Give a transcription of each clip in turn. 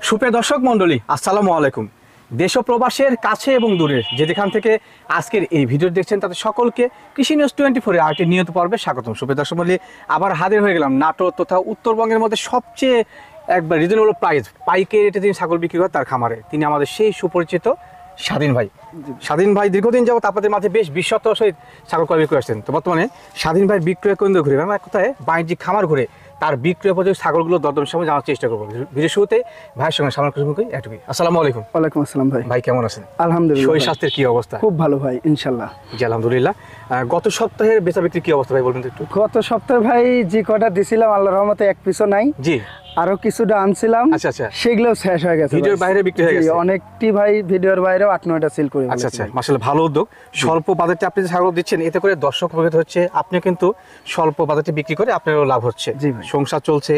সুপ্রিয় দর্শক মণ্ডলী, আসসালামু আলাইকুম। দেশ ও প্রবাসের কাছে এবং দূরের যেখান থেকে আজকের এই ভিডিও দেখছেন তাদের সকলকে কৃষি নিউজ 24 আরটি নিয়মিত পর্বে স্বাগতম। সুপ্রিয় দর্শক মণ্ডলী, আবার হাজির হয়ে গেলাম নাটোর তথা উত্তরবঙ্গের মধ্যে সবচেয়ে একবার রিজনেবল প্রাইস পাইকারি রেটে তিনি ছাগল বিক্রি করেন তার খামারে। তিনি আমাদের সেই সুপরিচিত স্বাধীন ভাই। স্বাধীন ভাই দীর্ঘদিন যাবত আপনাদের মাঝে বেশ বিশ্বস্ত সহিত ছাগল ক্রয় বিক্রয় আসছেন। তো বর্তমানে স্বাধীন ভাই বিক্রয় কেন্দ্র ঘুরে এক কথায় বাণিজ্যিক খামার ঘুরে তার বিক্রয় উপযোগী ছাগলগুলো দরদাম সময় জানার চেষ্টা করবো। ভিডিও শুরুতে ভাইয়ের সঙ্গে সামনে এটুকুই। আসসালামু আলাইকুম। ওয়ালাইকুম আসসালাম ভাই। ভাই কেমন আছেন? আলহামদুলিল্লাহ। শরীর স্বাস্থ্যের কি অবস্থা? খুব ভালো ভাই, ইনশাল্লাহ। জি আলহামদুলিল্লাহ। গত সপ্তাহের বেচা বিক্রি কি অবস্থা ভাই বলবেন তো একটু? গত সপ্তাহে ভাই যে কটা দিছিলাম আল্লাহর রহমতে এক পিসও নাই। জি। আরো কিছুটা আনছিলাম, আচ্ছা আচ্ছা, সেগুলো শেষ হয়ে গেছে, ভিডিওর বাইরে বিক্রি হয়ে গেছে। অনেকটি ভাই ভিডিওর বাইরেও 8-9টা সেল করে। আচ্ছা আচ্ছা, মাশাআল্লাহ ভালো উদ্যোগ। স্বল্প বাজেটে আপনি যে ছাগল দিচ্ছেন এতে করে দর্শক উপকৃত হচ্ছে, আপনি কিন্তু স্বল্প বাজেটে বিক্রি করে আপনারও লাভ হচ্ছে, সংসার চলছে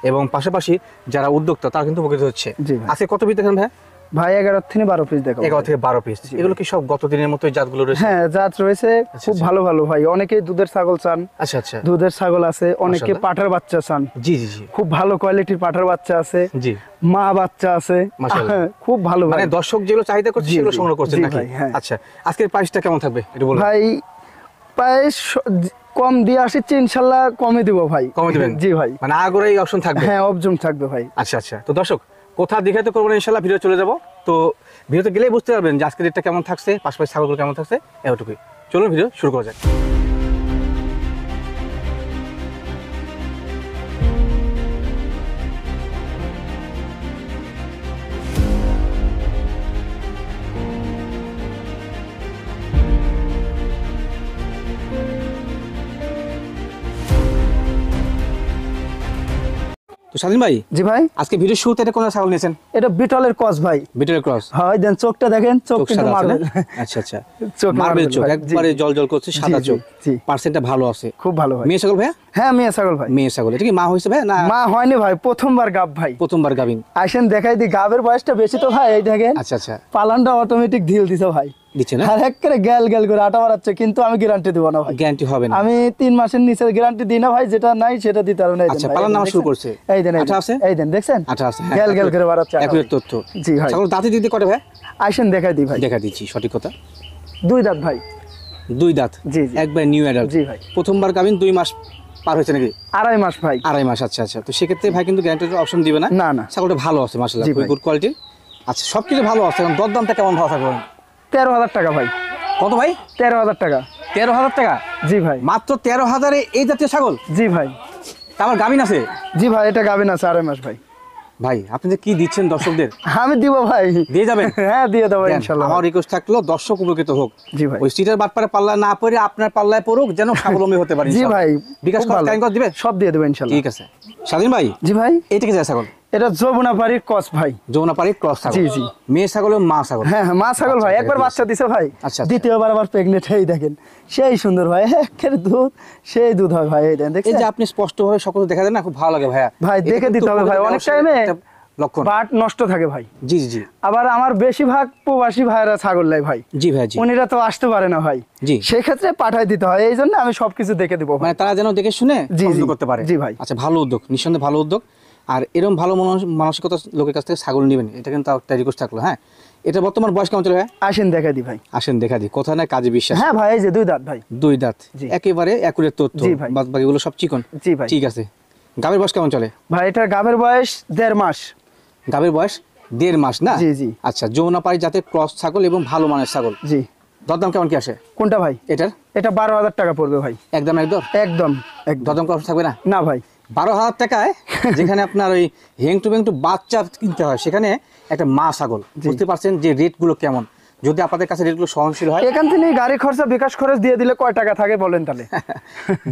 এবং পাশাপাশি যারা উদ্যোক্তা তারা কিন্তু উপকৃত হচ্ছে। আজকে কত পিস দেখেন ভাই? ভাই 11 থেকে 12 পিস দেখো। 11 থেকে 12 পিস। এগুলো কি সব গত দিনের মতোই জাতগুলো রয়েছে? হ্যাঁ, জাত রয়েছে খুব ভালো ভালো ভাই। অনেকেই দুধের ছাগল চান। আচ্ছা আচ্ছা, দুধের ছাগল আছে, অনেকে পাঠার বাচ্চা চান। জি জি জি, খুব ভালো কোয়ালিটির পাঠার বাচ্চা আছে। জি, মা বাচ্চা আছে, মাশাআল্লাহ খুব ভালো। মানে দর্শক যেগুলো চাহিদা করছে সেগুলো সংগ্রহ করছেন নাকি? আচ্ছা, আজকের প্রাইসটা কেমন থাকবে একটু বলুন ভাই। প্রাইস কম দিয়ে আসছে, ইনশাআল্লাহ কমে দিব ভাই। কমে দিবেন? জি ভাই, মানে আগরেই অপশন থাকবে? হ্যাঁ, অপশন থাকবে ভাই। আচ্ছা আচ্ছা, তো দর্শক কোথা দেখাতে করবো না, ইনশাআল্লাহ ভিডিও চলে যাব। তো ভিডিওতে গেলেই বুঝতে পারবেন যে আজকের রেটটা কেমন থাকছে, পাশাপাশি ছাগলগুলো কেমন থাকছে, এতটুকুই। চলুন ভিডিও শুরু করা যাক। তো স্বাধীন ভাই। জি ভাই। আজকে ভিডিও শুরুতে এটা কোন ছাগল নিয়েছেন? এটা বিটলের ক্রস ভাই। বিটলের ক্রস? হয়, দেন চোখটা দেখেন, চোখ কিন্তু মার্বেল। আচ্ছা আচ্ছা, চোখ মার্বেল চোখ, একবারে জল করছে, সাদা চোখ। জি, পার্সেন্টটা ভালো আছে, খুব ভালো ভাই। মেয়ে ছাগল ভাই? হ্যাঁ, মেয়ে ছাগল ভাই। মেয়ে ছাগল। এটা কি মা হইছে ভাই? না মা হয়নি ভাই, প্রথমবার গাব ভাই। প্রথমবার গাবিন? আসেন দেখাই দি, গাবের বয়সটা বেশি তো ভাই, এই দেখেন। আচ্ছা আচ্ছা, পালানটা অটোমেটিক ঢিল দিছে ভাই। দিচ্ছে না? আর একবারে গ্যাল গ্যাল করে আটা বাড়াচ্ছে, কিন্তু আমি গ্যারান্টি দেব না ভাই। গ্যারান্টি হবে না? আমি 3 মাসের নিচে গ্যারান্টি দিই না ভাই, যেটা নাই সেটা দিতে পারবো না। আচ্ছা, পালান নামা শুরু করছে। এই দেন, আটা আছে, এই দেন, দেখছেন? আটা আছে, গ্যাল গ্যাল করে বাড়াচ্ছে। একুরেট তথ্য। জি ভাই। ছাগল দাঁতে দিতে কত ভাই? আসেন দেখাই দিই ভাই। দেখা দিচ্ছি, সঠিক কথা। 2 দাঁত ভাই। 2 দাঁত? জি, একবার নিউ অ্যাডাল্ট? জি ভাই। প্রথমবার গাবিন, 2 মাস পার হয়েছে নাকি? 2.5 মাস ভাই। 2.5 মাস। আচ্ছা আচ্ছা, তো সেক্ষেত্রে ভাই কিন্তু গ্যারান্টির অপশন দিবে না? না না, ছাগলটা ভালো আছে মাশাআল্লাহ, খুব গুড কোয়ালিটি। আচ্ছা, সবকিছু ভালো আছে। এখন দরদামটা কেমন ভালো থাকবে? 13,000 টাকা ভাই। কত ভাই? 13,000 টাকা। 13,000 টাকা? জি ভাই। মাত্র 13,000 এ এই জাতীয় ছাগল? জি ভাই। তারপর গাবিন আছে? জি ভাই, এটা গাবিন আছে 2.5 মাস ভাই। ভাই আপনি যে কি দিচ্ছেন দর্শকদের? আমি দিব ভাই। দিয়ে যাবেন? হ্যাঁ, দিয়ে দেবো ইনশাআল্লাহ। আমার রিকোয়েস্ট থাকলো দর্শক উপকৃত হোক। জি ভাই। ওই সিটার বাটপারে পাল্লা না পড়ে আপনার পাল্লায় পড়ুক, যেন স্বাবলম্বী হতে পারে। জি ভাই, বিকাশ কর দিবে? সব দিয়ে দেবো ইনশাআল্লাহ। ঠিক আছে স্বাধীন ভাই। জি ভাই। এটা কি ছাগল? এটা যমুনাপাড়ির ক্রস ভাই। যমুনাপাড়ির ক্রস ছাগল? জি জি। মেয়ে ছাগল, মা ছাগল? হ্যাঁ হ্যাঁ, মা ছাগল ভাই। একবার বাচ্চা দিছে ভাই। আচ্ছা, দ্বিতীয়বার আবার প্রেগনেন্ট। এই দেখেন, সেই সুন্দর ভাই, একের দুধ, সেই দুধ হয় ভাই। এই দেখেন, দেখছেন? এই যে আপনি স্পষ্টভাবে সকল দেখা দেন না, খুব ভালো লাগে ভাইয়া। ভাই দেখে দিতে হবে ভাই, অনেক টাইমে লক্ষণ বাট নষ্ট থাকে ভাই। জি জি। আবার আমার বেশিরভাগ প্রবাসী ভাইরা ছাগল লাই ভাই। জি ভাই জি। উনিরা তো আসতে পারে না ভাই। জি, সেক্ষেত্রে পাঠাই দিতে হয়, এই জন্য আমি সবকিছু দেখে দিব, মানে তারা যেন দেখে শুনে পছন্দ করতে পারে। জি ভাই। আচ্ছা, ভালো উদ্যোগ, নিঃসন্দেহে ভালো উদ্যোগ। আর এরকম ভালো মানসিকতা লোকের কাছ থেকে ছাগল নেবেন, এটা কিন্তু একটা রিকোয়েস্ট থাকলো। হ্যাঁ, এটা বর্তমান বয়স কেমন চলে ভাই? আসেন দেখা দি ভাই। আসেন দেখা দি, কথা না কাজে বিশ্বাস। হ্যাঁ ভাই, এই যে 2 দাঁত ভাই। 2 দাঁত, একেবারে একুরেট তথ্য। বাদ বাকিগুলো সব চিকন। জি ভাই। ঠিক আছে, গাবের বয়স কেমন চলে ভাই? এটা গাবের বয়স 1.5 মাস। গাবের বয়স 1.5 মাস না? জি জি। আচ্ছা, যমুনাপাড়ি জাতের ক্রস ছাগল এবং ভালো মানের ছাগল। জি। দরদাম কেমন কি আসে? কোনটা ভাই? এটার? এটা 12,000 টাকা পড়বে ভাই। একদম একদম একদম একদম। দরদাম কম থাকবে না? না ভাই। 12,000 টাকায় যেখানে আপনার ওই হেংটু বেংটু বাচ্চা কিনতে হয়, সেখানে একটা মা ছাগল। বুঝতে পারছেন যে রেটগুলো কেমন? যদি আপনাদের কাছে রেটগুলো সহনশীল হয়, এখান থেকে গাড়ি খরচা বিকাশ খরচ দিয়ে দিলে কয় টাকা থাকে বলেন তাহলে?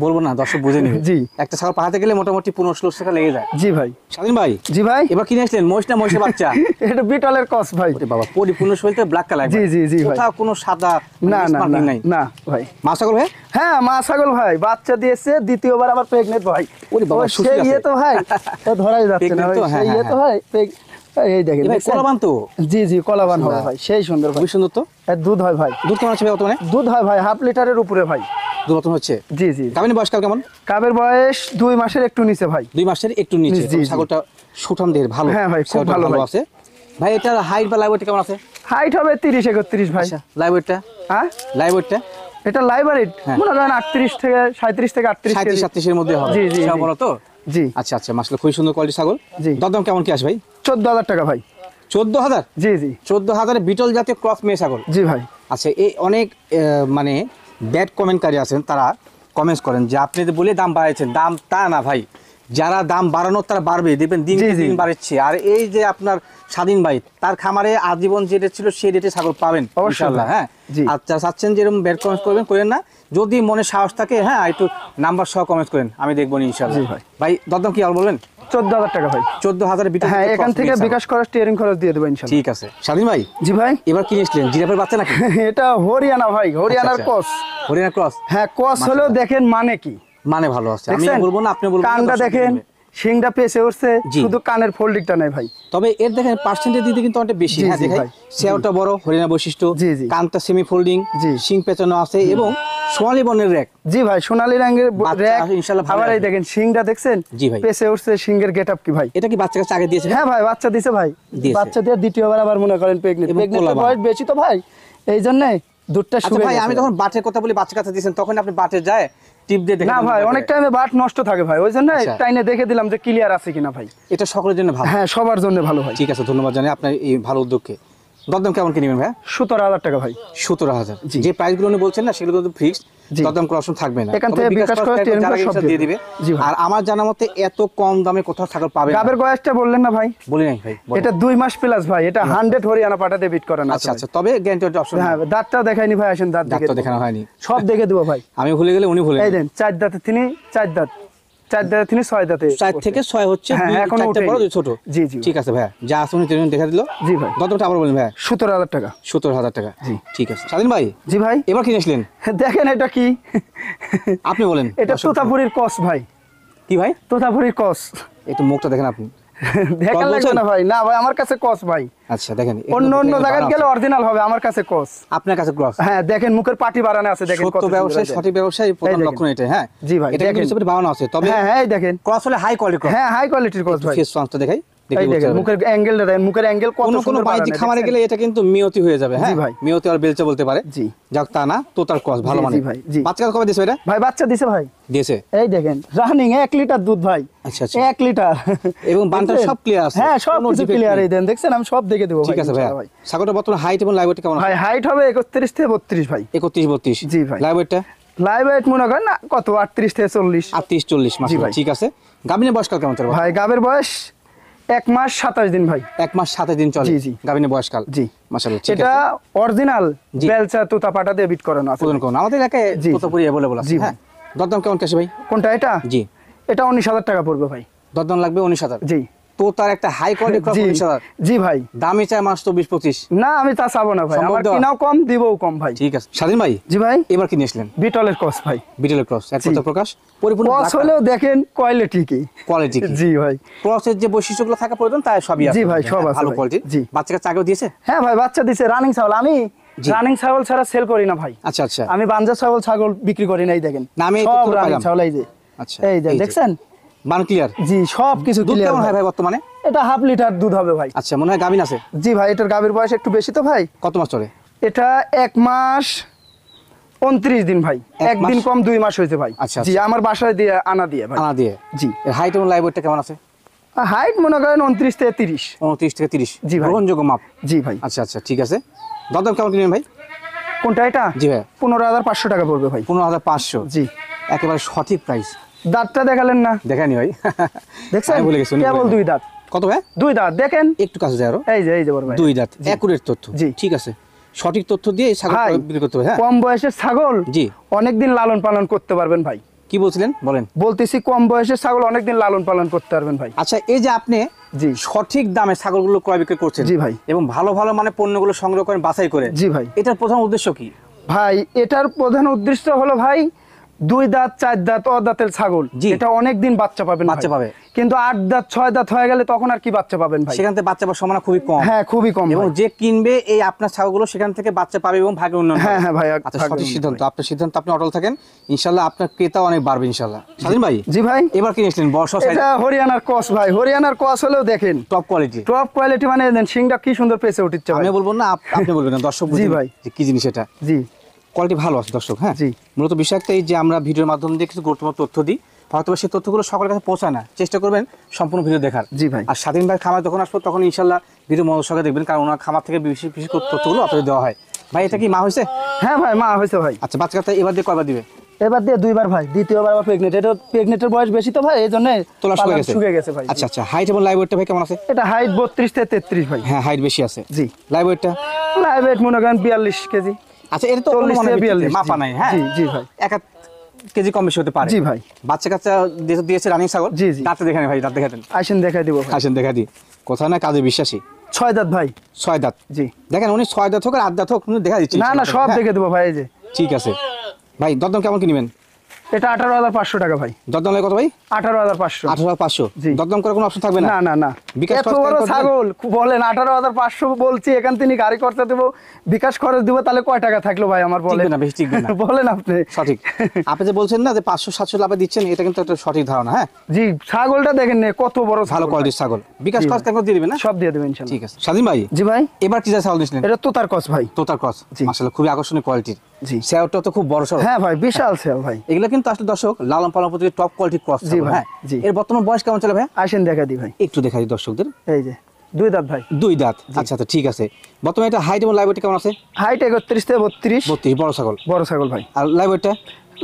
বলবো না, দর্শক বুঝে নেবে। জি, একটা ছাগল পাঠাতে গেলে মোটামুটি 15-16 টাকা লেগে যায়। জি ভাই। স্বাধীন ভাই। জি ভাই। এবার কিনে আসলেন মহিষ না মহিষের বাচ্চা? এটা বিটলের ক্রস ভাই। বাবা, পরিপূর্ণ শরীরতে ব্ল্যাক কালার। জি জি জি ভাই। কোথাও কোনো সাদা না না না ভাই। মা ছাগল ভাই? হ্যাঁ, মা ছাগল ভাই, বাচ্চা দিয়েছে, দ্বিতীয়বার আবার প্রেগনেন্ট ভাই। ওরে বাবা, সেই ইয়ে তো ভাই, তো ধরাই যাচ্ছে না ভাই, সেই ইয়ে তো ভাই। এই দেখেন ভাই, কলাবান তো? জি জি, কলাবান হবে ভাই, সেই সুন্দর ভাই, সুন্দর তো। এর দুধ হয় ভাই। দুধ কেমন আছে ভাই বর্তমানে? দুধ হয় ভাই 1/2 লিটারের উপরে ভাই। দুধ বর্তমানে হচ্ছে? জি জি। গাবিনের বয়স কেমন? গাবের বয়স 2 মাসের একটু নিচে ভাই। 2 মাসের একটু নিচে। ছাগলটা সুঠাম দেহের ভালো। হ্যাঁ ভাই, খুব ভালো আছে ভাই। এটার হাইট বা লাইভ ওয়েট কেমন আছে? হাইট হবে 30-31 ভাই। আচ্ছা, লাইভ ওয়েটটা? হ্যাঁ, লাইভ ওয়েটটা এটা লাইভ ওয়েট মনে করেন 37 থেকে 38 37 এর মধ্যে হবে। জি জি বলো তো। জি আচ্ছা আচ্ছা, মাশাআল্লাহ খুবই সুন্দর কোয়ালিটি ছাগল। দরদাম কেমন কি আসে ভাই? 14,000 টাকা ভাই। 14,000? জি জি 14,000 বিটল জাতীয় ক্রস মেয়ে ছাগল। জি ভাই। আচ্ছা, এই অনেক মানে ব্যাড কমেন্টকারী আছেন, তারা কমেন্টস করেন যে আপনি তো বলে দাম বাড়াইছেন। দাম তা না ভাই, যারা দাম বাড়ানোর তারা বাড়বে, দেখবেন দিন দিন বাড়ছে। আর এই যে আপনার স্বাধীন ভাই, তার খামারে আজীবন যে রেট ছিল সেই রেটে ছাগল পাবেন ইনশাআল্লাহ। হ্যাঁ, আর যারা চাচ্ছেন যে এরকম ব্যাড কমেন্টস করবেন, করেন না। যদি মনে সাহস থাকে, হ্যাঁ, একটু নাম্বার সহ কমেন্টস করেন, আমি দেখবো ইনশাআল্লাহ। ভাই দরদাম কি আর বলবেন? 14,000 টাকা ভাই। 14,000 বিটল। হ্যাঁ, এখান থেকে বিকাশ খরচ, স্টিয়ারিং খরচ দিয়ে দেবো ইনশাআল্লাহ। ঠিক আছে। স্বাধীন ভাই। জি ভাই। এবার কি নিয়েছিলেন? জিরাফের বাচ্চা নাকি? এটা হরিয়ানা ভাই, হরিয়ানার ক্রস। হরিয়ানা ক্রস? হ্যাঁ, ক্রস হলেও দেখেন মানে কি, মানে ভালো আছে। আমি বলবো না, আপনি বলবেন। কানটা দেখেন, শিংটা পেছে উঠছে, শুধু কানের ফোল্ডিংটা নাই ভাই। তবে এর দেখেন পার্সেন্টেজ দিতে কিন্তু অনেক বেশি। হ্যাঁ দেখাই, সেওটা বড়, হরিয়ানা বৈশিষ্ট্য, কানটা সেমি ফোল্ডিং, শিং পেঁচানো আছে এবং সোনালী বর্ণের র‍্যাক। জি ভাই, সোনালী রঙের র‍্যাক ইনশাআল্লাহ ভালো। আবার এই দেখেন শিংটা দেখছেন? জি ভাই, পেছে উঠছে, শিংয়ের গেটআপ কি ভাই। এটা কি বাচ্চা কাছে আগে দিয়েছে? হ্যাঁ ভাই, বাচ্চা দিয়েছে ভাই। বাচ্চা দিয়ে দ্বিতীয়বার আবার মনে করেন প্রেগন্যান্ট। প্রেগন্যান্টের বয়স বেশি তো ভাই, এই জন্য দুধটা শুকিয়ে ভাই। আমি যখন বাটের কথা বলি, বাচ্চা কাছে দিয়েছেন, তখন আপনি বাটে যায় টিপ দিয়ে দেখেন? না ভাই, অনেক টাইমে বাট নষ্ট থাকে ভাই, ওই জন্য টাইনে দেখে দিলাম যে ক্লিয়ার আছে কিনা ভাই। এটা সকলের জন্য ভালো। হ্যাঁ, সবার জন্য ভালো ভাই। ঠিক আছে, ধন্যবাদ জানাই আপনার এই ভালো উদ্যোগকে। দরদাম কেমন কি নেবেন ভাই? 17,000 টাকা ভাই। 17,000। যে প্রাইসগুলো উনি বলছেন না, সেগুলো তো ফিক্সড, দরদাম করার অপশন থাকবে না। এখান থেকে বিকাশ করে সব দিয়ে দিবে। আর আমার জানা মতে এত কম দামে কোথাও ছাগল পাবে না। গাবের বয়সটা বললেন না ভাই? বলি নাই ভাই। এটা 2 মাস প্লাস ভাই। এটা 100 হরিয়ানা পাটাতে বিট করে না। আচ্ছা আচ্ছা, তবে গ্যারান্টি অপশন। হ্যাঁ, দাঁতটা দেখাইনি ভাই, আসেন দাঁত দেখানো হয়নি। সব দেখে দেবো ভাই। আমি ভুলে গেলে উনি ভুলে। এই দেন 4 দাঁতে তিনি, 4 দাঁত, 4 দাঁতে তিনি, 6 দাঁতে। 4 থেকে 6 হচ্ছে, এখন বড়, ছোট। জি জি, ঠিক আছে ভাই, যা আছে উনি দেখা দিল। জি ভাই। দরদামটা আবার বলেন ভাই। 17,000 টাকা। 17,000 টাকা। জি ঠিক আছে। স্বাধীন ভাই। জি ভাই। এবার কি নিয়েছিলেন? দেখেন এটা কি, আপনি বলেন। এটা তোতাপুরীর কস ভাই। কি ভাই? তোতাপুরীর কস। একটু মুখটা দেখেন আপনি। দেখা লাগবে না ভাই। না ভাই, আমার কাছে কস ভাই। আচ্ছা দেখেন, অন্য জায়গায় গেলে অরিজিনাল হবে, আমার কাছে কস। আপনার কাছে ক্রস? হ্যাঁ, দেখেন মুখের পাটি বাড়ানো আছে, দেখেন কত ব্যবসায়ী, সঠিক ব্যবসায়ী প্রথম লক্ষণ এটা। হ্যাঁ জি ভাই, এটা কিন্তু হিসেবে বাড়ানো আছে। তবে হ্যাঁ, এই দেখেন ক্রস হলে হাই কোয়ালিটি ক্রস। হ্যাঁ, হাই কোয়ালিটির ক্রস ভাই। ফেস ফ্রন্টটা দেখাই। মুখের অ্যাঙ্গেলটা দেখেন, মুখের অ্যাঙ্গেল কত সুন্দর। কোনো বাণিজ্যিক খামারে গেলে এটা কিন্তু মিয়তি হয়ে যাবে। হ্যাঁ ভাই, মিয়তি আর বেলচা বলতে পারে। জি, যাক তা না, তো তার ক্রস ভালো মানে। জি ভাই। জি, বাচ্চা কবে দিছে এটা? ভাই বাচ্চা দিছে ভাই। দিয়েছে। এই দেখেন রানিং 1 লিটার দুধ ভাই। আচ্ছা আচ্ছা, 1 লিটার এবং বানটা সব ক্লিয়ার আছে। হ্যাঁ, সব কিছু ক্লিয়ার। এই দেন, দেখছেন? আমি সব দেখে দেব ভাই। ঠিক আছে ভাই। ছাগলটা বর্তমানে হাইট এবং লাইভ ওয়েট কেমন? ভাই হাইট হবে 31 থেকে 32 ভাই। 31-32। জি ভাই। লাইভ ওয়েটটা? লাইভ ওয়েট মনে করেন না কত, 38 থেকে 40। 38-40 মাস। ঠিক আছে। গাভিনের বয়স কেমন চলে ভাই? গাবের বয়স 1 মাস 27 দিন ভাই। 1 মাস 27 দিন চলে। জি জি। গাভিনের বয়সকাল? জি মাশাআল্লাহ। ঠিক আছে। এটা অরিজিনাল বেলচা তোতা পাটা দিয়ে বিট করানো আছে। আমাদের এলাকায় তোতাপুরি अवेलेबल আছে। হ্যাঁ, দরদাম কেমন কাছে ভাই? কোনটা এটা? জি, এটা 19,000 টাকা পড়বে ভাই। দরদাম লাগবে 19,000? জি। তো তার একটা হাই কোয়ালিটি ক্রস 19,000? জি ভাই। দামি চাই মাস তো 20-25? না, আমি তা চাবো না ভাই, আমার কিনাও কম, দিবও কম ভাই। ঠিক আছে। স্বাধীন ভাই। জি ভাই। এবার কি নিয়েছিলেন? বিটলের ক্রস ভাই। বিটলের ক্রস, এক কথা প্রকাশ, পরিপূর্ণ ক্রস হলেও দেখেন কোয়ালিটি কি। কোয়ালিটি কি? জি ভাই। ক্রসের যে বৈশিষ্ট্যগুলো থাকা প্রয়োজন তাই সবই আছে। জি ভাই, সব আছে ভালো কোয়ালিটি। জি। বাচ্চাকে চাগেও দিয়েছে? হ্যাঁ ভাই, বাচ্চা দিছে। রানিং ছাগল। আমি রানিং ছাগল ছাড়া সেল করি না ভাই। আচ্ছা আচ্ছা। আমি বাঞ্জা ছাগল বিক্রি করি না। এই দেখেন, না আমি সব রানিং ছাগল। এই যে, আচ্ছা, এই যে দেখছেন? মান ক্লিয়ার? জি, সব কিছু দুধ ক্লিয়ার। কেমন হয় ভাই বর্তমানে? এটা 1/2 লিটার দুধ হবে ভাই। আচ্ছা, মনে হয় গাভিন আছে? জি ভাই, এটার গাভীর বয়স একটু বেশি তো ভাই। কত মাস চলে? এটা 1 মাস 29 দিন ভাই। একদিন কম 2 মাস হয়েছে ভাই। আচ্ছা। জি, আমার বাসায় দিয়ে আনা দিয়ে ভাই। আনা দিয়ে? জি। এর হাইট এবং লাইভ ওয়েটটা কেমন আছে? হাইট মনে করেন 29 থেকে 30। 29 থেকে 30? জি ভাই। গ্রহণযোগ্য মাপ? জি ভাই। আচ্ছা আচ্ছা, ঠিক আছে। দরদাম কেমন কিনবেন ভাই? কোনটা এটা? জি ভাই। 15,500 টাকা পড়বে ভাই। 15,500? জি, একেবারে সঠিক প্রাইস। দাঁতটা দেখালেন না? দেখানি ভাই, দেখছেন? আমি বলে গেছি। কেবল 2 দাঁত। কত ভাই? 2 দাঁত দেখেন একটু কাছে যায় আরো। এই যে বড় ভাই, 2 দাঁত, একুরেট তথ্য। জি। ঠিক আছে, সঠিক তথ্য দিয়ে ছাগল বিক্রি করতে হবে। হ্যাঁ, কম বয়সের ছাগল জি অনেকদিন লালন পালন করতে পারবেন ভাই। কি বলছিলেন বলেন? বলতেছি কম বয়সের ছাগল অনেকদিন লালন পালন করতে পারবেন ভাই। আচ্ছা, এই যে আপনি জি সঠিক দামে ছাগলগুলো ক্রয় বিক্রি করছেন, জি ভাই, এবং ভালো ভালো মানে পণ্যগুলো সংগ্রহ করেন বাছাই করে, জি ভাই, এটার প্রধান উদ্দেশ্য কি ভাই? এটার প্রধান উদ্দেশ্য হলো ভাই 2 দাঁত 4 দাঁত অদাঁতের ছাগল, এটা অনেক দিন বাচ্চা পাবেন। কিন্তু 8 দাঁত 6 দাঁত হয়ে গেলে তখন আর কি বাচ্চা পাবেন ভাই, সেখান থেকে বাচ্চা পাওয়ার সম্ভাবনা খুবই কম। হ্যাঁ খুবই কম, এবং যে কিনবে এই আপনার ছাগলগুলো সেখান থেকে বাচ্চা পাবে এবং ভাগে উন্নয়ন। হ্যাঁ হ্যাঁ ভাই, আচ্ছা সঠিক সিদ্ধান্ত, আপনার সিদ্ধান্ত, আপনি অটল থাকেন, ইনশাআল্লাহ আপনার ক্রেতা অনেক বাড়বে ইনশাআল্লাহ। স্বাধীন ভাই, জি ভাই, এবার কি নিয়েছিলেন? বর্ষা এটা হরিয়ানার ক্রস ভাই, হরিয়ানার ক্রস হলেও দেখেন টপ কোয়ালিটি, টপ কোয়ালিটি, মানে সিংটা কি সুন্দর পেছে উঠছে ভাই। আমি বলবো না, আপনি বলবেন না, দর্শক জি ভাই, যে কি জিনিস এটা। জি কোয়ালিটি ভালো আছে দর্শক। হ্যাঁ জি, মূলত বিষয় একটাই যে আমরা ভিডিওর মাধ্যমে দিয়ে কিছু গুরুত্বপূর্ণ তথ্য দিই, হয়তো সেই তথ্যগুলো সকলের কাছে পৌঁছায় না, চেষ্টা করবেন সম্পূর্ণ ভিডিও দেখার। জি ভাই। আর স্বাধীন ভাই খামার যখন আসবো তখন ইনশাল্লাহ ভিডিও মনোযোগ সহকারে দেখবেন, কারণ ওনার খামার থেকে বিশেষ বিশেষ তথ্যগুলো আপনাদের দেওয়া হয়। ভাই এটা কি মা হয়েছে? হ্যাঁ ভাই, মা হয়েছে ভাই। আচ্ছা বাচ্চা কাচ্চা এবার দিয়ে কয়বার দিবে? এবার দিয়ে 2 বার ভাই, দ্বিতীয়বার আবার প্রেগনেন্ট। এটা প্রেগনেন্টের বয়স বেশি তো ভাই, এই জন্য তোলা শুকিয়ে গেছে ভাই। আচ্ছা আচ্ছা, হাইট এবং লাইভ ওয়েটটা ভাই কেমন আছে? এটা হাইট 32 থেকে 33 ভাই। হ্যাঁ হাইট বেশি আছে। জি। লাইভ ওয়েটটা? লাইভ ওয়েট মনে করেন 42 কেজি। আচ্ছা এটা তো 40 থেকে 42 মাপা নাই। হ্যাঁ জি জি ভাই, 1 কেজি কম বেশি হতে পারে। জি ভাই। বাচ্চা কাচ্চা দিয়েছে রানিং ছাগল। জি জি, দাঁতে দেখেন ভাই, দাঁত দেখাতেন। আসেন দেখাই দিব ভাই, আসেন দেখা দিই, কোথায় না কাজে বিশ্বাসী। 6 দাঁত ভাই। 6 দাঁত? জি। দেখেন উনি 6 দাঁত হোক আর 8 দাঁত হোক উনি দেখা দিচ্ছি। না না, সব দেখে দেবো ভাই। এই যে ঠিক আছে ভাই, দরদাম কেমন কি নেবেন? এটা 18,500 টাকা ভাই। দরদাম কত ভাই? 18,500। 18,500? জি। দরদাম করার কোনো অপশন থাকবে না? না না না, বিকাশ এত বড় ছাগল বলেন 18,500 বলছি, এখান থেকে গাড়ি খরচা দেবো, বিকাশ খরচ দিব, তাহলে কয় টাকা থাকলো ভাই আমার? বলেন না, বেশি ঠিক না। বলেন আপনি। সঠিক। আপনি যে বলছেন না যে 500-700 লাভে দিচ্ছেন, এটা কিন্তু একটা সঠিক ধারণা। হ্যাঁ জি, ছাগলটা দেখেন না কত বড়, ভালো কোয়ালিটির ছাগল। বিকাশ খরচ কেমন দিয়ে দিবেন না? সব দিয়ে দেবেন ইনশাআল্লাহ। ঠিক আছে স্বাধীন ভাই। জি ভাই। এবার কি যা ছাগল নিয়েছিলেন? এটা তোতার ক্রস ভাই। তোতার ক্রস, মাশাআল্লাহ খুবই আকর্ষণীয় কোয়ালিটির। জি। সেওটা তো খুব বড় সরো। হ্যাঁ ভাই, বিশাল সেও ভাই। এগুলো কিন্তু আসলে দর্শক লালন পালন পদ্ধতি টপ কোয়ালিটির ক্রস। জি ভাই। হ্যাঁ জি। এর বর্তমান বয়স কেমন চলে ভাই? আসেন দেখা দিই ভাই, একটু দেখা দিই দর্শকদের। এই যে 2 দাঁত ভাই। 2 দাঁত? আচ্ছা আচ্ছা ঠিক আছে। বর্তমানে এটা হাইট এবং লাইভ ওয়েট কেমন আছে? হাইট 31 থেকে 32। 32 বড় ছাগল। বড় ছাগল ভাই। আর লাইভ ওয়েটটা?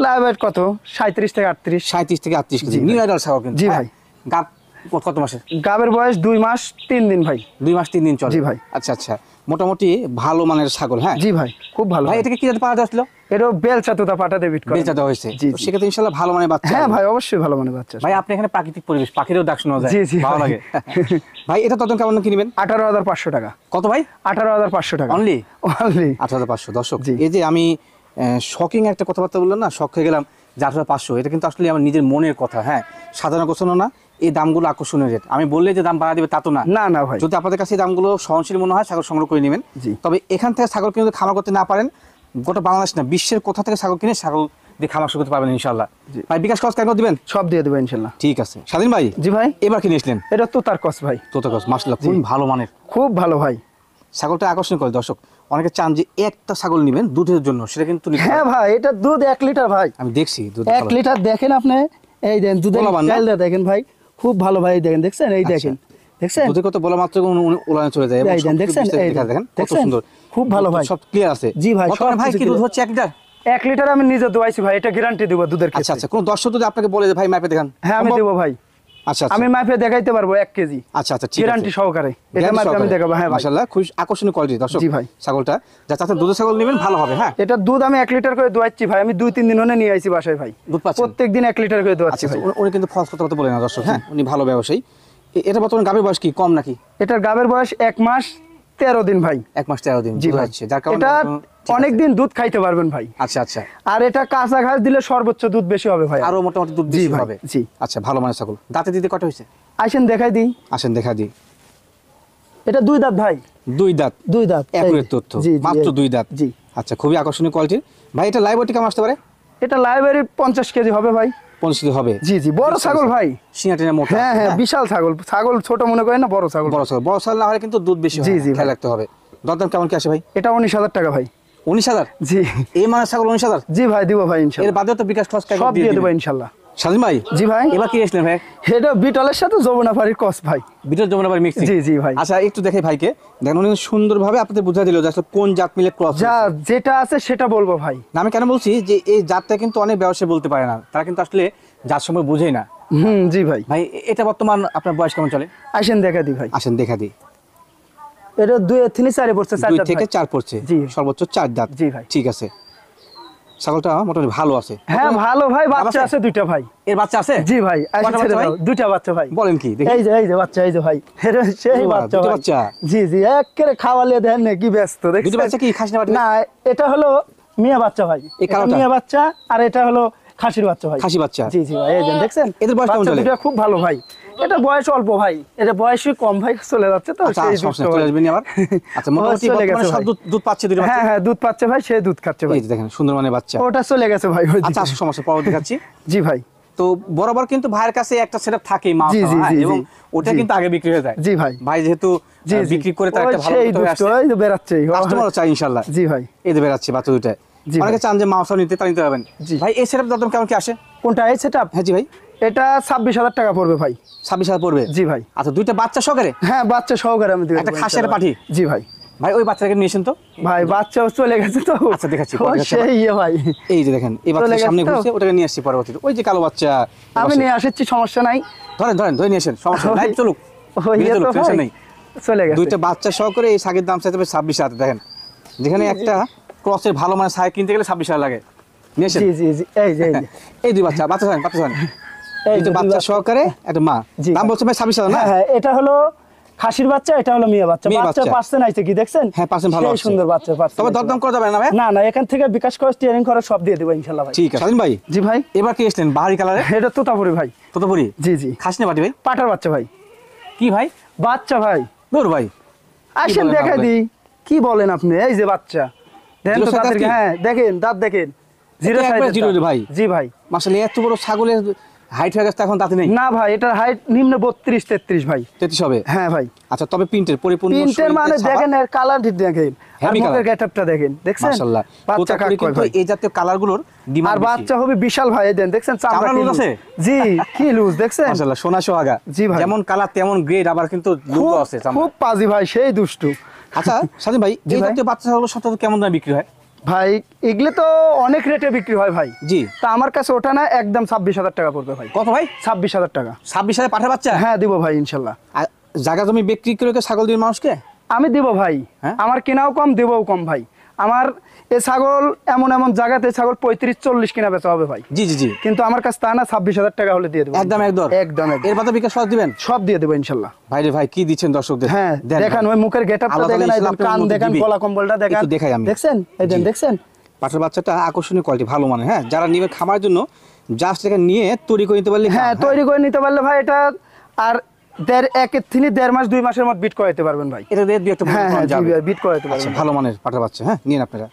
লাইভ ওয়েট কত? 37 থেকে 38। 37 থেকে 38 কেজি। নিউ আইডাল ছাগল কিন্তু। জি হ্যাঁ? ভাই। গাব কত মাসের? গাবের বয়স 2 মাস 3 দিন ভাই। 2 মাস 3 দিন চলে। জি ভাই। আচ্ছা আচ্ছা, মোটামুটি ভালো মানের ছাগল। হ্যাঁ জি ভাই, খুব ভালো ভাই। এটাকে কি জাত পাওয়া যাচ্ছিল? এটা বেলচা তোতা পাটা ডেবিট করে বেচা দেওয়া হয়েছে। জি তো সেক্ষেত্রে ইনশাআল্লাহ ভালো মানের বাচ্চা। হ্যাঁ ভাই, অবশ্যই ভালো মানের বাচ্চা। ভাই আপনি এখানে প্রাকৃতিক পরিবেশ, পাখিরও ডাক শোনা যায়। জি জি, ভালো লাগে। ভাই এটা তখন কেমন কিনবেন? 18,500 টাকা। কত ভাই? 18,500 টাকা অনলি? অনলি 18,500। দর্শক জি। এই যে আমি শকিং একটা কথাবার্তা বললাম না, শখ হয়ে গেলাম যে 18,500, এটা কিন্তু আসলে আমার নিজের মনের কথা। হ্যাঁ সাধারণ কোথাও না, এই দামগুলো আকর্ষণীয় রেট। আমি বললে যে দাম বাড়া দিবে তা তো না। না না ভাই, যদি আপনাদের কাছে এই দামগুলো সহনশীল মনে হয়, ছাগল সংগ্রহ করে নেবেন। জি। তবে এখান থেকে ছাগল কিনে যদি খামার করতে না পারেন, গোটা বাংলাদেশ না বিশ্বের কোথা থেকে ছাগল কিনে ছাগল দিয়ে খামার শুরু করতে পারবেন ইনশাআল্লাহ। ভাই বিকাশ খরচ কেন দিবেন? সব দিয়ে দেবো ইনশাআল্লাহ। ঠিক আছে স্বাধীন ভাই। জি ভাই। এবার কি নিয়েছিলেন? এটা তোতার ক্রস ভাই। তোতা ক্রস, মাশাআল্লাহ খুব ভালো মানের, খুব ভালো ভাই। ছাগলটা আকর্ষণ করে দর্শক। অনেকে চান যে একটা ছাগল নেবেন দুধের জন্য, সেটা কিন্তু নিতে হ্যাঁ পারেন। ভাই, এটা দুধ 1 লিটার ভাই। আমি দেখছি দুধ 1 লিটার দেখেন আপনি, এই দেন দুধের বলবান না? চালটা দেখেন ভাই, খুব ভালো ভাই। দেখেন, দেখছেন? এই দেখেন, দেখছেন? দুধের কথা বলা মাত্র উলানে চলে যায়। এবং এই দেন, সবকিছু দেখছেন? বিস্তারিত এই দেখা দেখেন কত দেখছেন? সুন্দর, খুব ভালো ভাই। সব ক্লিয়ার আছে। জি ভাই, বর্তমানে ভাই সবকিছু কি দুধ clear। হচ্ছে 1 লিটার? 1 লিটার আমি নিজে দোয়াইছি ভাই, এটা গ্যারান্টি দিব দুধের আচ্ছা ক্ষেত্রে। আচ্ছা, কোন দর্শক যদি আপনাকে বলে যে ভাই মাপে দেখান? হ্যাঁ আমি দেবো ভাই। আচ্ছা আচ্ছা, আমি মাপে দেখাইতে পারবো 1 কেজি। আচ্ছা আচ্ছা ঠিক আছে, গ্যারান্টি সহকারে এটা মাপে আমি দেখাবো। হ্যাঁ ভাই, মাশাআল্লাহ খুব আকর্ষণীয় কোয়ালিটি দর্শক। জি ভাই। ছাগলটা যা চাচ্ছেন দুধের ছাগল নেবেন ভালো হবে। হ্যাঁ এটা দুধ আমি 1 লিটার করে দোয়াচ্ছি ভাই, আমি 2-3 দিন হলে নিয়ে আইছি বাসায় ভাই। দুধ পাচ্ছেন? প্রত্যেকদিন 1 লিটার করে দোয়াচ্ছি আচ্ছা ভাই। উনি কিন্তু ফলস কথা বলে না দর্শক। হ্যাঁ উনি ভালো ব্যবসায়ী। এটা বর্তমানে গাভীর বয়স কি কম নাকি? এটার গাবের বয়স 1 মাস 13 দিন ভাই। 1 মাস 13 দিন জি দুধ ভাই। হচ্ছে, যার কারণে এটা অনেক দিন দুধ খাইতে পারবেন ভাই। আচ্ছা আচ্ছা, আর এটা কাঁচা ঘাস দিলে সর্বোচ্চ দুধ বেশি হবে ভাই। আরো মোটামুটি দুধ জি বেশি ভাই, হবে। জি। আচ্ছা ভালো মানের ছাগল। দাঁতে দিতে কত হয়েছে? আসেন দেখাই দিই। আসেন দেখা দিই। এটা 2 দাঁত ভাই। 2 দাঁত? 2 দাঁত একুরেট তথ্য, জি, জি, মাত্র এই। 2 দাঁত। জি। আচ্ছা খুবই আকর্ষণীয় কোয়ালিটির। ভাই এটা লাইভ ওয়েট কেমন আসতে পারে? এটা লাইব্রেরি 50 কেজি হবে ভাই। 50 কেজি হবে? জি জি, বড় ছাগল ভাই। সিনা টেনে মোটা। হ্যাঁ হ্যাঁ, বিশাল ছাগল। ছাগল ছোট মনে করেন না, বড় ছাগল। বড় ছাগল, বড় ছাগল না হলে কিন্তু দুধ বেশি হয়। জি, জি খেয়াল ভাই। রাখতে হবে। দরদাম কেমন কি আসে ভাই? এটা 19,000 টাকা ভাই। 19,000? জি এই মানের ছাগল 19,000? জি ভাই, দিব ভাই এর ইনশাআল্লাহ। বাদেও তো বিকাশ খরচ সব দিয়ে দেবো ইনশাআল্লাহ। স্বাধীন ভাই। জি ভাই। এবার কি এসলেন ভাই? এটা বিটলের সাথে যমুনাপাড়ির ক্রস ভাই। বিটল যমুনাপাড়ি মিক্সিং? জি জি ভাই। আচ্ছা একটু দেখে ভাইকে, দেখেন উনি সুন্দরভাবে আপনাদের বুঝিয়ে দিল যে আসলে কোন জাত মিলে ক্রস। যা যেটা আছে সেটা বলবো ভাই। না আমি কেন বলছি যে এই জাতটা কিন্তু অনেক ব্যবসায়ী বলতে পারে না, তারা কিন্তু আসলে জাত সম্পর্কে বুঝেই না। জি ভাই। ভাই এটা বর্তমান আপনার বয়স কেমন চলে? আসেন দেখা দিই ভাই। আসেন দেখা দিই। এটা 2 থেকে 4 পড়ছে, 4 2 দাঁত থেকে ভাই। 4 পড়ছে? জি। সর্বোচ্চ 4 দাঁত? জি ভাই। ঠিক আছে, ছাগলটা মোটামুটি ভালো আছে। হ্যাঁ ভালো ভাই, বাচ্চা আছে? আছে 2টা ভাই। এর বাচ্চা আছে? জি ভাই। কয়টা আসেন বাচ্চা ভাই? 2টা বাচ্চা ভাই। বলেন কি দেখি। এই যে বাচ্চা, এই যে ভাই। এটা সেই বাহ, বাচ্চা দুটো ভাই। বাচ্চা? জি জি, একেবারে খাওয়ালে দেন না কি ব্যস্ত দেখছেন। দুটো বাচ্চা কি খাসি না বাটি? না, এটা হলো মিয়া বাচ্চা ভাই। এই এটা কালোটা? মিয়া বাচ্চা, আর এটা হলো খাসির বাচ্চা ভাই। খাসি বাচ্চা? জি জি ভাই, এই যে দেখছেন। এদের বয়স কেমন বাচ্চা চলে? দুটো খুব ভালো ভাই। এটা বয়স অল্প ভাই, এটা বয়সই কম ভাই, চলে যাচ্ছে তো সেই দুধ চলে আসবেন আবার। আচ্ছা মোটামুটি বর্তমানে সব দুধ পাচ্ছে দুটো বাচ্চা? হ্যাঁ হ্যাঁ দুধ পাচ্ছে ভাই, সেই দুধ খাচ্ছে ভাই। এই যে দেখেন সুন্দর মানে বাচ্চা, ওটা চলে গেছে ভাই। আচ্ছা সমস্যা পরে দেখাচ্ছি। জি ভাই। তো বরাবর কিন্তু ভাইয়ের কাছে একটা সেটআপ থাকেই মা, এবং ওটা কিন্তু আগে বিক্রি হয়ে যায়। জি ভাই। ভাই যেহেতু বিক্রি করে তার একটা ভালো দুধ আসছে, ওই তো বেরাচ্ছে কাস্টমারও চাই ইনশাআল্লাহ। জি ভাই। এই যে বেরাচ্ছে বাচ্চা দুটো, অনেকে চান যে মাংস নিতে, তা নিতে পারবেন। ভাই এই সেটআপ দাম কেমন কি আসে? কোনটা এই সেটআপ? হ্যাঁ জি ভাই। এটা 26,000 টাকা পড়বে ভাই। 26,000 পড়বে? জি ভাই। আচ্ছা দুইটা বাচ্চা সহকারে? হ্যাঁ বাচ্চা সহকারে আমি দেব। একটা খাসের পাঠি? জি ভাই। ভাই ওই বাচ্চাটাকে নিয়েছেন তো? ভাই বাচ্চা চলে গেছে তো। আচ্ছা দেখাচ্ছি সেই ভাই। এই যে দেখেন এই বাচ্চা সামনে ঘুরছে, ওটাকে নিয়ে আসছি পরবর্তীতে। ওই যে কালো বাচ্চা আমি নিয়ে আসছি, সমস্যা নাই। ধরে নিয়ে আসেন, সমস্যা নাই, চলুক টেনশন নেই। চলে গেছে দুইটা বাচ্চা সহকারে এই ছাগের দাম চাইতে হবে 26,000। দেখেন যেখানে একটা ক্রসের ভালো মানে ছাগ কিনতে গেলে 26,000 লাগে। নিয়ে আসেন। জি জি জি। এই যে এই দুই বাচ্চা এই যে বাচ্চা সহকারে একটা মা, দাম বলছে ভাই 26,000 না? হ্যাঁ এটা হলো খাসির বাচ্চা, এটা হলো মেয়ে বাচ্চা। বাচ্চা পার্সেন্ট আইছে কি দেখছেন? হ্যাঁ পার্সেন্ট ভালো আছে, সুন্দর বাচ্চা পার্সেন্ট। তবে দরদাম করা যাবে না ভাই? না না, এখান থেকে বিকাশ করে স্টিয়ারিং করে সব দিয়ে দেব ইনশাআল্লাহ ভাই। ঠিক আছে স্বাধীন ভাই। জি ভাই। এবার কি এসেছেন বাহারি কালারে? এটা তোতাপুরি ভাই। তোতাপুরি? জি জি। খাসি না পাটি ভাই? পাটার বাচ্চা ভাই। কি ভাই? বাচ্চা ভাই। দূর ভাই, আসেন দেখাই দিই। কি বলেন আপনি? এই যে বাচ্চা দেখেন তো দাঁতের, হ্যাঁ দেখেন দাঁত দেখেন, জিরো সাইজ ভাই। জি ভাই। মাশাআল্লাহ এত বড় ছাগলের হাইট হয়ে গেছে, এখন দাঁতে নেই? না ভাই, এটার হাইট নিম্ন 32-33 ভাই। 33 হবে? হ্যাঁ ভাই। আচ্ছা তবে প্রিন্টের পরিপূর্ণ প্রিন্টের মানে দেখেন, এর কালার দেখেন, আর মুখের গেটআপটা দেখেন, দেখছেন? মাশাআল্লাহ বাচ্চা কাক কয় ভাই। এই জাতীয় কালারগুলোর ডিমান্ড, আর বাচ্চা হবে বিশাল ভাই। দেন দেখছেন চামড়া লুজ আছে? জি কি লুজ দেখছেন? মাশাআল্লাহ সোনা সোহাগা। জি ভাই। যেমন কালার তেমন গ্রেড, আবার কিন্তু লুজ আছে চামড়া। খুব পাজি ভাই, সেই দুষ্টু। আচ্ছা স্বাধীন ভাই, এই জাতীয় বাচ্চা ছাগল সাধারণত কেমন দামে বিক্রি হয়? ভাই এগুলো তো অনেক রেটে বিক্রি হয় ভাই। জি। তা আমার কাছে ওটা না, একদম 26,000 টাকা পড়বে ভাই। কত ভাই? 26,000 টাকা। 26,000 পাঠা বাচ্চা? হ্যাঁ দিব ভাই ইনশাল্লাহ। জায়গা জমি বিক্রি করে ছাগল দিন মানুষকে? আমি দিব ভাই। আমার কেনাও কম, দেবও কম ভাই। আমার এই ছাগল এমন এমন জায়গাতে ছাগল 35-40 কিনা বেচা হবে ভাই। জি জি জি। কিন্তু আমার কাছে তা না, 26,000 টাকা হলে দিয়ে দেবো একদম একদম একদম। এর বাদে বিকাশ সব দিবেন? সব দিয়ে দেবো ইনশাল্লাহ। ভাই রে ভাই কি দিচ্ছেন দর্শকদের? হ্যাঁ দেখেন, ওই মুখের গেটআপটা দেখেন, কান দেখেন, গলা কম্বলটা দেখেন, দেখাই আমি। দেখছেন? এই দেন দেখছেন? পাঠার বাচ্চাটা আকর্ষণীয় কোয়ালিটি, ভালো মানে। হ্যাঁ যারা নিবে খামার জন্য, জাস্ট এটা নিয়ে তৈরি করে নিতে পারলে। হ্যাঁ তৈরি করে নিতে পারলে ভাই এটা আর 1.5 মাস 2 মাসের মধ্যে বিট করাইতে পারবেন ভাই। এটা দিয়ে একটা হ্যাঁ বিট করাইতে পারবেন। ভালো মানের পাঠার বাচ্চা। হ্যাঁ নিন আপনারা।